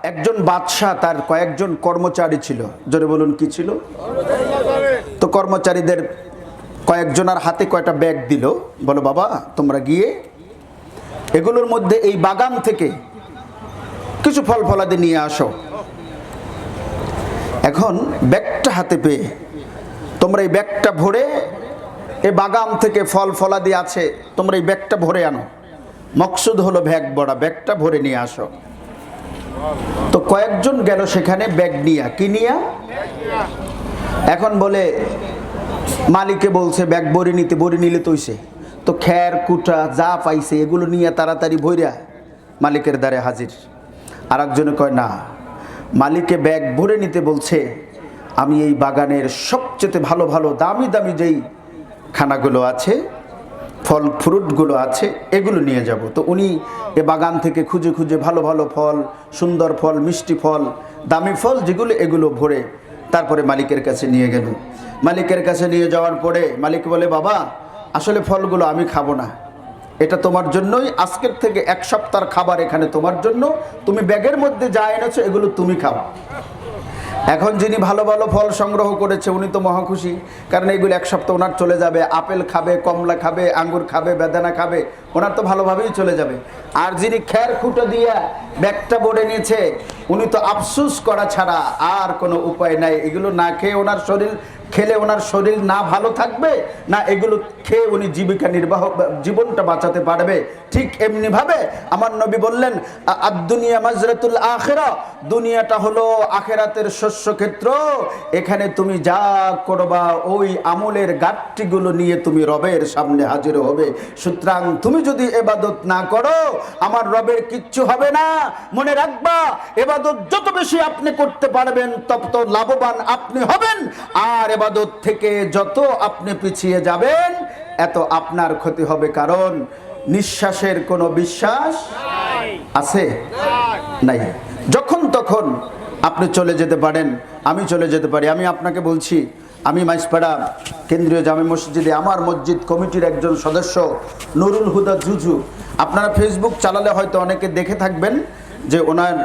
একজন বাদশাহ তার কয়েকজন কর্মচারী ছিল। জোরে বলুন কি ছিল? তো কর্মচারীদের কয়েকজনের হাতে কয়টা ব্যাগ দিল, বলো বাবা তোমরা গিয়ে এগুলোর মধ্যে এই বাগান থেকে কিছু ফল ফলাদি নিয়ে আসো। এখন ব্যাগটা হাতে পেয়ে তোমরা এই ব্যাগটা ভরে, এই বাগান থেকে ফল ফলাদি আছে, তোমরা এই ব্যাগটা ভরে আনো। মকসুদ হলো ব্যাগ ভরা, ব্যাগটা ভরে নিয়ে আসো। তো কয়েকজন গেল সেখানে ব্যাগ নিয়া, কি নিয়া? এখন বলে মালিকে বলছে ব্যাগ ভরে নিতে, ভরে নিলে তৈছে তো খ্যার কুটা যা পাইছে এগুলো নিয়ে তাড়াতাড়ি ভইরা মালিকের দ্বারে হাজির। আর একজনে কয় না, মালিকে ব্যাগ ভরে নিতে বলছে, আমি এই বাগানের সবচেয়ে ভালো ভালো দামি দামি যেই খানাগুলো আছে, ফল ফ্রুটগুলো আছে, এগুলো নিয়ে যাব। তো উনি এ বাগান থেকে খুঁজে খুঁজে ভালো ভালো ফল, সুন্দর ফল, মিষ্টি ফল, দামি ফল যেগুলো, এগুলো ভরে তারপরে মালিকের কাছে নিয়ে গেল। মালিকের কাছে নিয়ে যাওয়ার পরে মালিক বলে, বাবা আসলে ফলগুলো আমি খাবো না, এটা তোমার জন্যই, আজকের থেকে 1 সপ্তাহের খাবার এখানে তোমার জন্য, তুমি ব্যাগের মধ্যে যা এনেছো এগুলো তুমি খাও। এখন যিনি ভালো ভালো ফল সংগ্রহ করেছে উনি তো মহা খুশি, কারণ এগুলো 1 সপ্তাহ ওনার চলে যাবে। আপেল খাবে, কমলা খাবে, আঙ্গুর খাবে, বেদানা খাবে, ওনার তো ভালোভাবেই চলে যাবে। আর যিনি খ্যার খুঁটো দিয়া ব্যাগটা ভরে নিয়েছে উনি তো আফসোস করা ছাড়া আর কোনো উপায় নাই। এগুলো না খেয়ে ওনার শরীর, খেলে ওনার শরীর না ভালো থাকবে, না এগুলো খেয়ে উনি জীবিকা নির্বাহ, জীবনটা বাঁচাতে পারবে। ঠিক এমনি ভাবে আমার নবী বললেন, আদ-দুনিয়া মাজরাতুল আখিরা, দুনিয়াটা হলো আখিরাতের শস্যক্ষেত্র, এখানে তুমি যা করবা ওই আমলের গাঁটটিগুলো নিয়ে তুমি রবের সামনে হাজির হবে। সুতরাং তুমি যদি ইবাদত না করো আমার রবের কিচ্ছু হবে না। মনে রাখবা, ইবাদত যত বেশি আপনি করতে পারবেন তত লাভবান আপনি হবেন, আর ইবাদত থেকে যত আপনি পিছিয়ে যাবেন এত আপনার ক্ষতি হবে। কারণ নিঃশ্বাসের কোনো বিশ্বাস আছে নাই, যখন তখন আপনি চলে যেতে পারেন, আমি চলে যেতে পারি। আমি আপনাকে বলছি, আমি মাইজপাড়া কেন্দ্রীয় জামে মসজিদে আমার মসজিদ কমিটির একজন সদস্য নুরুল হুদা জুজু। আপনারা ফেসবুক চালালে হয়তো অনেকে দেখে থাকবেন যে ওনার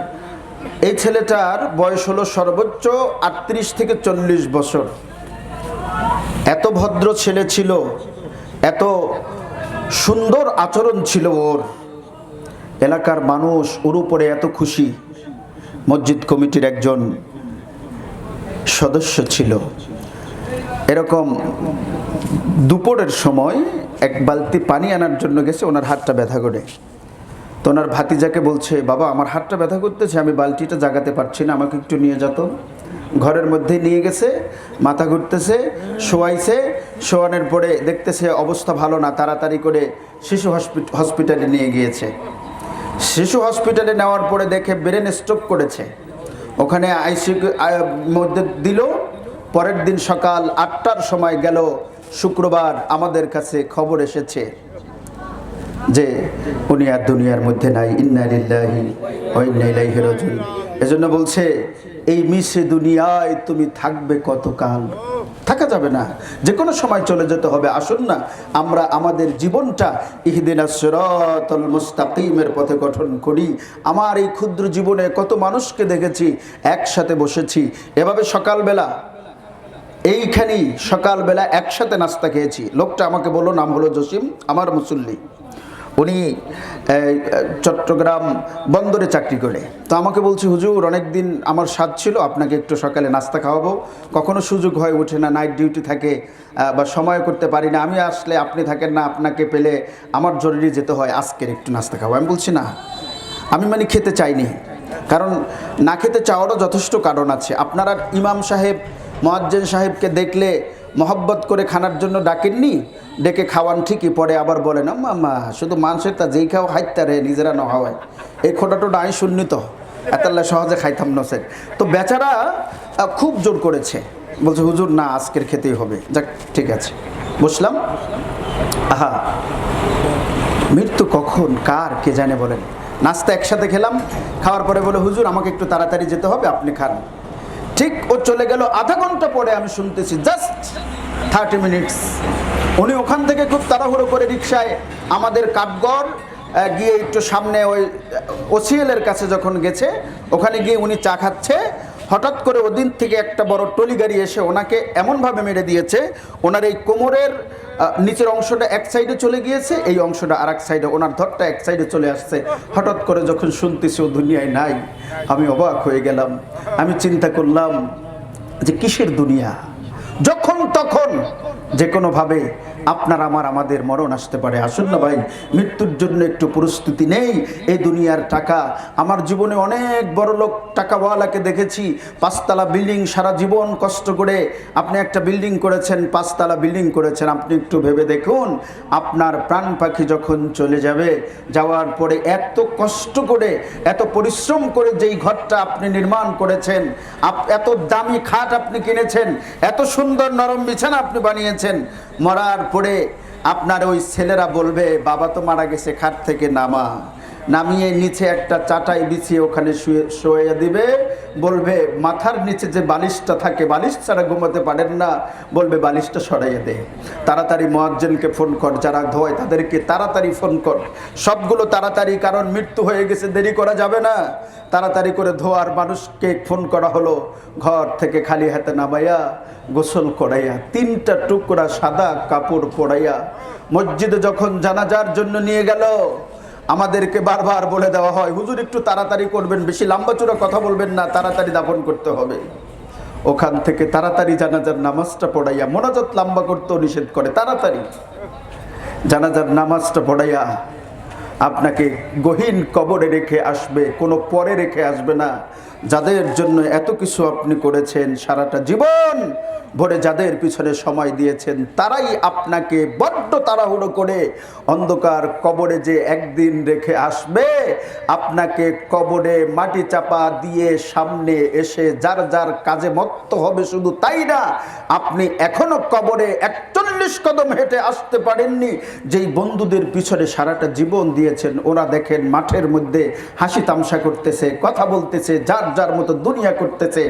এই ছেলেটার বয়স হলো সর্বোচ্চ 38 থেকে 40 বছর। এত ভদ্র ছেলে ছিল, এত সুন্দর আচরণ ছিল ওর, এলাকার মানুষ ওর উপরে এত খুশি। মসজিদ কমিটির একজন সদস্য ছিল। এরকম দুপুরের সময় এক বালতি পানি আনার জন্য গেছে, ওনার হাতটা ব্যথা করে। তো ওনার ভাতিজাকে বলছে, বাবা আমার হাতটা ব্যথা করতেছে, আমি বালতিটা জাগাতে পারছি না, আমাকে একটু নিয়ে যেত। ঘরের মধ্যে নিয়ে গেছে, মাথা ঘুরতেছে, শোয়াইছে। শোয়ানোর পরে দেখতেছে অবস্থা ভালো না, তাড়াতাড়ি করে শিশু হসপিটালে নিয়ে গিয়েছে। শিশু হসপিটালে নেওয়ার পরে দেখে ব্রেন স্ট্রোক করেছে। ওখানে আইসিইউ মধ্যে দিল। পরের দিন সকাল 8টার সময় গেল, শুক্রবার, আমাদের কাছে খবর এসেছে যে উনি আর দুনিয়ার মধ্যে নাই। ইন্না লিল্লাহি ওয়া ইন্না ইলাইহি রাজিউন। এজন্য বলছে, এই মিশে দুনিয়ায় তুমি থাকবে কতকাল? থাকা যাবে না, যে কোনো সময় চলে যেতে হবে। আসুন না আমরা আমাদের জীবনটা ইহদিনাস সিরাতাল মুস্তাকিমের পথে গঠন করি। আমার এই ক্ষুদ্র জীবনে কত মানুষকে দেখেছি, একসাথে বসেছি এভাবে সকালবেলা, এইখানেই সকালবেলা একসাথে নাস্তা খেয়েছি। লোকটা আমাকে বলল, নাম হলো জসিম, আমার মুসল্লি। উনি চট্টগ্রাম বন্দরে চাকরি করে। তো আমাকে বলছে, হুজুর অনেক দিন আমার স্বাদ ছিল আপনাকে একটু সকালে নাস্তা খাওয়াবো, কখনো সুযোগ হয়ে ওঠে না, নাইট ডিউটি থাকে বা সময় করতে পারি না, আমি আসলে আপনি থাকেন না, আপনাকে পেলে আমার জরুরি যেতে হয়, আজকের একটু নাস্তা খাবো। আমি বলছি না, আমি মানে খেতে চাইনি, কারণ না খেতে চাওয়ারও যথেষ্ট কারণ আছে। আপনারা ইমাম সাহেব, মুয়াজ্জিন সাহেবকে দেখলে মহব্বত করে খানার জন্য ডাকেননি, ডেকে খাওয়ান ঠিকই, পরে আবার বলেন মামা শুধু মানুষের তা যেই খাও হাইতে রে, নিজেরা না হওয়ায় এই খোটাটোটা আমি শুননি, তো এতাল্লা সহজে খাইতাম না স্যার। তো বেচারা খুব জোর করেছে, বলছে হুজুর না আজকের খেতেই হবে। যাক ঠিক আছে, বসলাম। আহা, মৃত্যু কখন কার কে জানে বলেন। নাস্তা একসাথে খেলাম, খাওয়ার পরে বলে হুজুর আমাকে একটু তাড়াতাড়ি যেতে হবে, আপনি খান। ঠিক ও চলে গেল, আধা ঘন্টা পরে আমি শুনতেছি জাস্ট 30 মিনিটস। উনি ওখান থেকে খুব তাড়াহুড়ো করে রিক্সায় আমাদের কাঠগড় গিয়ে একটু সামনে ওই ওসিএলের কাছে যখন গেছে, ওখানে গিয়ে উনি চা খাচ্ছে, হঠাৎ করে ওদিন থেকে একটা বড় টলি গাড়ি এসে ওনাকে এমনভাবে মেরে দিয়েছে, ওনার এই কোমরের নিচের অংশটা এক সাইডে চলে গিয়েছে, এই অংশটা আর এক সাইডে, ওনার ধরটা এক সাইডে চলে আসছে। হঠাৎ করে যখন শুনতেছি ও দুনিয়ায় নাই, আমি অবাক হয়ে গেলাম। আমি চিন্তা করলাম যে কিসের দুনিয়া, যখন তখন যে কোনোভাবে আপনার আমাদের মরণ আসতে পারে। আসুন না ভাই, মৃত্যুর জন্য একটু প্রস্তুতি নেই। এই দুনিয়ার টাকা, আমার জীবনে অনেক বড় লোক টাকাওয়ালাকে দেখেছি, 5 তলা বিল্ডিং, সারা জীবন কষ্ট করে আপনি একটা বিল্ডিং করেছেন, 5 তলা বিল্ডিং করেছেন। আপনি একটু ভেবে দেখুন, আপনার প্রাণ পাখি যখন চলে যাবে, যাওয়ার পরে এত কষ্ট করে, এত পরিশ্রম করে যেই ঘরটা আপনি নির্মাণ করেছেন, এত দামি খাট আপনি কিনেছেন, এত সুন্দর নরম বিছানা আপনি বানিয়েছেন, মরার পরে আপনার ওই ছেলেরা বলবে বাবা তো মারা গেছে, খাট থেকে নামিয়ে নিচে একটা চাটাই বিছিয়ে ওখানে শুয়ে দিবে, বলবে মাথার নিচে যে বালিশটা থাকে, বালিশ ছাড়া ঘুমাতে পারেন না, বলবে বালিশটা সরাইয়ে দে, তাড়াতাড়ি মুয়াজ্জিনকে ফোন কর, যারা ধোয় তাদেরকে তাড়াতাড়ি ফোন কর, সবগুলো তাড়াতাড়ি, কারণ মৃত্যু হয়ে গেছে, দেরি করা যাবে না। তাড়াতাড়ি করে ধোয়ার মানুষকে ফোন করা হলো, ঘর থেকে খালি হাতে নামাইয়া গোসল করাইয়া 3টা টুকরা সাদা কাপড় পরাইয়া মসজিদে যখন জানাজার জন্য নিয়ে গেল, আমাদেরকে বারবার বলে দেওয়া হয় হুজুর একটু তাড়াতাড়ি করবেন, বেশি লম্বা চূড়া কথা বলবেন না, তাড়াতাড়ি দাফন করতে হবে। ওখান থেকে তাড়াতাড়ি জানাজার নামাজটা পড়াইয়া, মোনাজাত লম্বা করতেও নিষেধ করে, তাড়াতাড়ি জানাজার নামাজটা পড়াইয়া আপনাকে গহীন কবরে রেখে আসবে, কোনো পরে রেখে আসবে না। যাদের জন্য এত কিছু আপনি করেছেন, সারাটা জীবন ভরে যাদের পিছনে সময় দিয়েছেন, তারাই আপনাকে বড্ড তাড়াহুড়ো করে অন্ধকার কবরে যে একদিন রেখে আসবে, আপনাকে কবরে মাটি চাপা দিয়ে সামনে এসে যার যার কাজে মত্ত হবে। শুধু তাই না, আপনি এখনো কবরে 41 কদম হেঁটে আসতে পারেননি, যেই বন্ধুদের পিছনে সারাটা জীবন দিয়েছেন, ওরা দেখেন মাঠের মধ্যে হাসি তামসা করতেছে, কথা বলতেছে, যার যার মতো দুনিয়া করতেছে,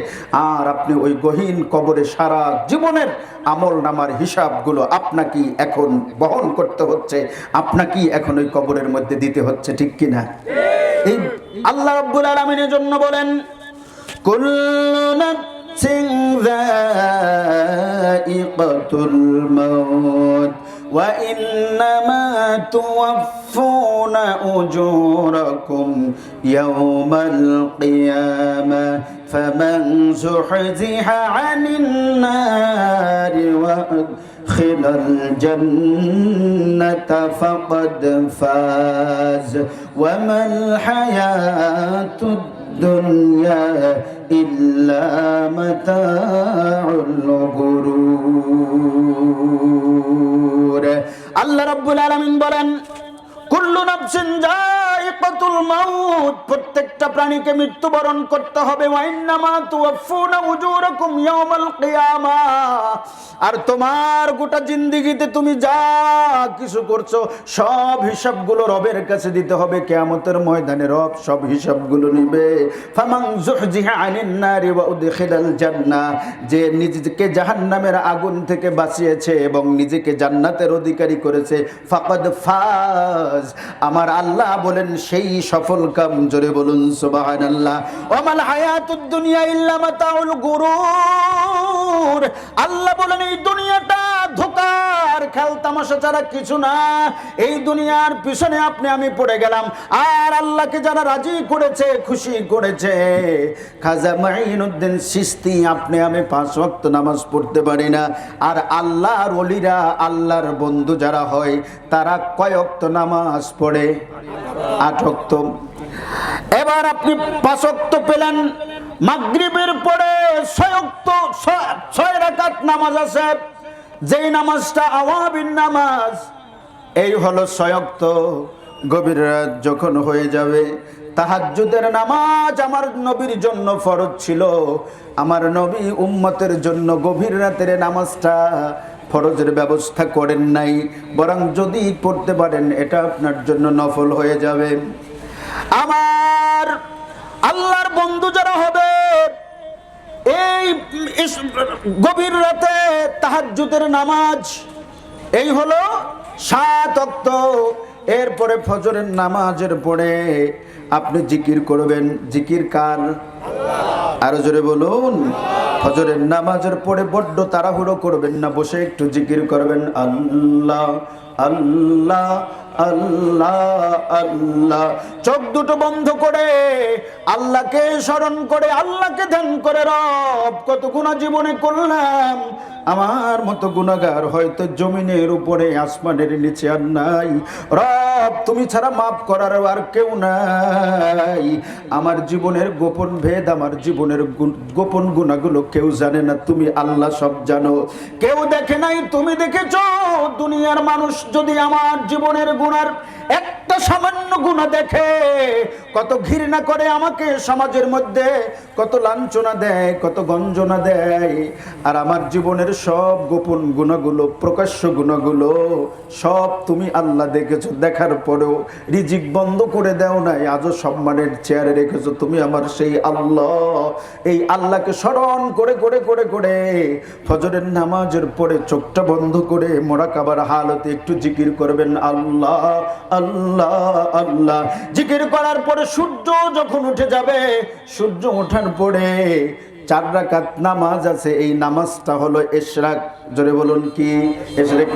আর আপনি ওই গহীন কবরে সারা জীবনের আমল নামার হিসাবগুলো আপনাকেই এখন বহন করতে হচ্ছে, আপনাকেই এখন ওই কবরের মধ্যে দিতে হচ্ছে, ঠিক কিনা? এই আল্লাহ রাব্বুল আলামিনের জন্য বলেন, কুল্লু নাফসিন যায়িকাতুল মাউত ওয়া ইন্নামা তুওয়াফফুনা উজুরাকুম ইয়াওমাল কিয়ামাহ فمن زحزح عن النار وأدخل الجنة فقد فاز وما الحياة الدنيا إلا متاع الغرور الله رب العالمين বলেন, কুল্লু নাফসিন যায়িকাতুল মাউত, প্রত্যেকটা প্রাণীকে মৃত্যুবরণ করতে হবে। ওয়া ইন্নামা তুওয়াফফুনা উজুরাকুম ইয়াওমাল কিয়ামাহ, আর তোমার গোটা জিন্দেগিতে তুমি যা কিছু করছো সব হিসাবগুলো রবের কাছে দিতে হবে। কিয়ামতের ময়দানে রব সব হিসাবগুলো নেবে। ফামান যুহজিহা আনিন নারি ওয়া উদখিলাল জান্নাহ, যে নিজেকে জাহান্নামের আগুন থেকে বাঁচিয়েছে এবং নিজেকে জান্নাতের অধিকারী করেছে, ফাকাদ ফাজ, আমার আল্লাহ বলেন সেই সফল কাম। জোরে বলুন সুবহানাল্লাহ। ওয়ামাল হায়াতুদ দুনিয়া ইল্লা মাতাউল গুরুর, আল্লাহ বলেন এই দুনিয়াটা ধোঁকার খেল তামাশা ছাড়া কিছু না। এই দুনিয়ার পিছনে আপনি আমি পড়ে গেলাম, আর আল্লাহকে যারা রাজি করেছে, খুশি করেছে, খাজা মাইনুদ্দিন চিশতি, আপনি আমি 5 ওয়াক্ত নামাজ পড়তে পারি না, আর আল্লাহর ওলিরা, আল্লাহর বন্ধু যারা হয়, তারা কয় ওয়াক্ত নামাজ পড়ে? 8 ওয়াক্ত। এবার আপনি 5 ওয়াক্ত পেলেন, মাগরিবের পরে 6 রাকাত নামাজ আছে, যেই নামাজটা আওয়াবিন নামাজ, এই হলো 6 ওয়াক্ত। গভীর রাত যখন হয়ে যাবে, তাহাজ্জুদের নামাজ আমার নবীর জন্য ফরজ ছিল, আমার নবী উম্মতের জন্য গভীর রাতের নামাজটা ফরজের ব্যবস্থা করেন নাই, বরং যদি পড়তে পারেন এটা আপনার জন্য নফল হয়ে যাবে। আমার আল্লাহর বন্ধু যারা হবে, এই গভীর রাতে তাহাজ্জুদের নামাজ, এই হলো 7 ওয়াক্ত। এরপরে ফজরের নামাজের পরে আপনি জিকির করবেন। জিকির কার? আরো জোরে বলুন। ফজরের নামাজের পরে বড্ড তাড়াহুড়ো করবেন না, বসে একটু জিকির করবেন। আল্লাহ আল্লাহ আল্লাহ আল্লাহ। চোখ দুটো বন্ধ করে আল্লাহকে স্মরণ করে, আল্লাহকে ধ্যান করে, রব কত গুনাহ জীবনে করলাম, আমার মতো গুনাহগার হয়তো জমিনের উপরে আসমানের নিচে আর নাই। রব তুমি ছাড়া মাফ করার আর কেউ নাই। আমার জীবনের গোপন ভেদ, আমার জীবনের গোপন গুনাহগুলো কেউ জানে না, তুমি আল্লাহ সব জানো। কেউ দেখে নাই, তুমি দেখেছো। দুনিয়ার মানুষ যদি আমার জীবনের গুনার একটা সামান্য গুনাহ দেখে, কত ঘৃণা করে আমাকে সমাজের মধ্যে, কত লাঞ্ছনা দেয়, কত গঞ্জনা দেয়। আর আমার জীবনের সব গোপন গুনাহগুলো, প্রকাশ্য গুনাহগুলো সব তুমি আল্লাহ দেখেছো। দেখার পরেও রিজিক বন্ধ করে দাও নাই, আজও সম্মানের চেয়ারে রেখেছো। তুমি আমার সেই আল্লাহ। এই আল্লাহকে স্মরণ করে করে করে করে ফজরের নামাজের পরে চোখটা বন্ধ করে মোরাকাবার হালতে একটু জিকির করবেন। আল্লাহ আল্লাহ আল্লাহ। জিকির করার পরে সূর্য যখন উঠে যাবে, সূর্য ওঠার পরে 4 রাকাত নামাজ আছে, এই নামাজটা হলো ইশরাক। জোরে বলুন কি? ইশরাক।